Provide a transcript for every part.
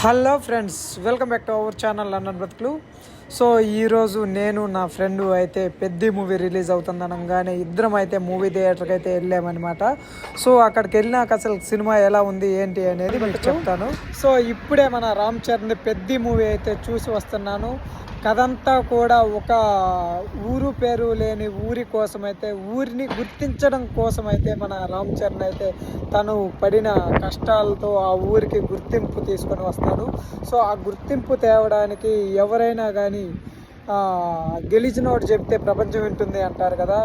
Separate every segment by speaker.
Speaker 1: Hello friends, welcome back to our channel London బ్రతుకులు. So ఈరోజు నేను నా ఫ్రెండ్ అయితే పెద్ద మూవీ రిలీజ్ అవుతుంది అనగానే ఇద్దరం అయితే మూవీ థియేటర్కి అయితే వెళ్ళామన్నమాట. సో అక్కడికి వెళ్ళినాక అసలు సినిమా ఎలా ఉంది ఏంటి అనేది మీకు చెప్తాను. సో ఇప్పుడే మన రామ్ చరణ్ పెద్ద మూవీ అయితే చూసి వస్తున్నాను. కథంతా కూడా ఒక ఊరు పేరు లేని ఊరి కోసమైతే, ఊరిని గుర్తించడం కోసమైతే మన రామ్ చరణ్ అయితే తను పడిన కష్టాలతో ఆ ఊరికి గుర్తింపు తీసుకొని వస్తాడు. సో ఆ గుర్తింపు తేవడానికి ఎవరైనా కానీ గెలిచినోడు చెప్తే ప్రపంచం వింటుంది అంటారు కదా.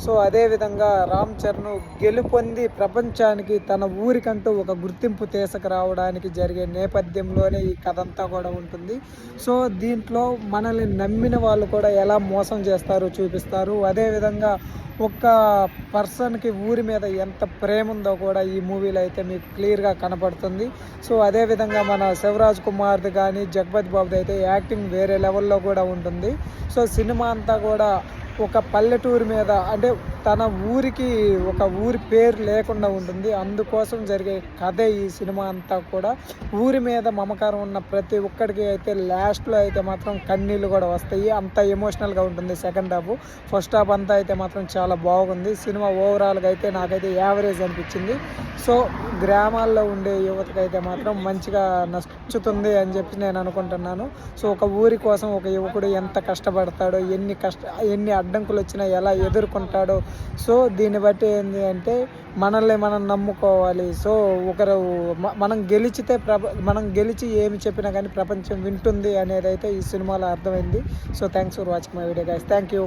Speaker 1: సో అదేవిధంగా రామ్ చరణ్ గెలుపొంది ప్రపంచానికి తన ఊరికంటూ ఒక గుర్తింపు తీసుకురావడానికి జరిగే నేపథ్యంలోనే ఈ కథ అంతా కూడా ఉంటుంది. సో దీంట్లో మనల్ని నమ్మిన వాళ్ళు కూడా ఎలా మోసం చేస్తారో చూపిస్తారు. అదేవిధంగా ఒక పర్సన్కి ఊరి మీద ఎంత ప్రేమ ఉందో కూడా ఈ మూవీలో అయితే మీకు క్లియర్గా కనపడుతుంది. సో అదేవిధంగా మన శివరాజ్ కుమార్ది కానీ జగపతి బాబుది అయితే యాక్టింగ్ వేరే లెవెల్లో కూడా ఉంటుంది. సో సినిమా అంతా కూడా ఒక పల్లెటూరు మీద, అంటే తన ఊరికి ఒక ఊరి పేరు లేకుండా ఉంటుంది. అందుకోసం జరిగే కథే ఈ సినిమా అంతా కూడా. ఊరి మీద మమకారం ఉన్న ప్రతి ఒక్కడికి అయితే లాస్ట్లో అయితే మాత్రం కన్నీళ్ళు కూడా వస్తాయి. అంత ఎమోషనల్గా ఉంటుంది సెకండ్ హాఫ్. ఫస్ట్ హాఫ్ అంతా అయితే మాత్రం చాలా బాగుంది. సినిమా ఓవరాల్గా అయితే నాకైతే యావరేజ్ అనిపించింది. సో గ్రామాల్లో ఉండే యువతకు అయితే మాత్రం మంచిగా నచ్చుతుంది అని చెప్పి నేను అనుకుంటున్నాను. సో ఒక ఊరి కోసం ఒక యువకుడు ఎంత కష్టపడతాడో, ఎన్ని అడ్డంకులు వచ్చినా ఎలా ఎదుర్కొంటాడో, సో దీన్ని బట్టి ఏంటి అంటే మనల్ని మనం నమ్ముకోవాలి. సో ఒకరు మనం గెలిచి ఏమి చెప్పినా కానీ ప్రపంచం వింటుంది అనేది అయితే ఈ సినిమాలో అర్థమైంది. So thanks for watching my video guys. Thank you.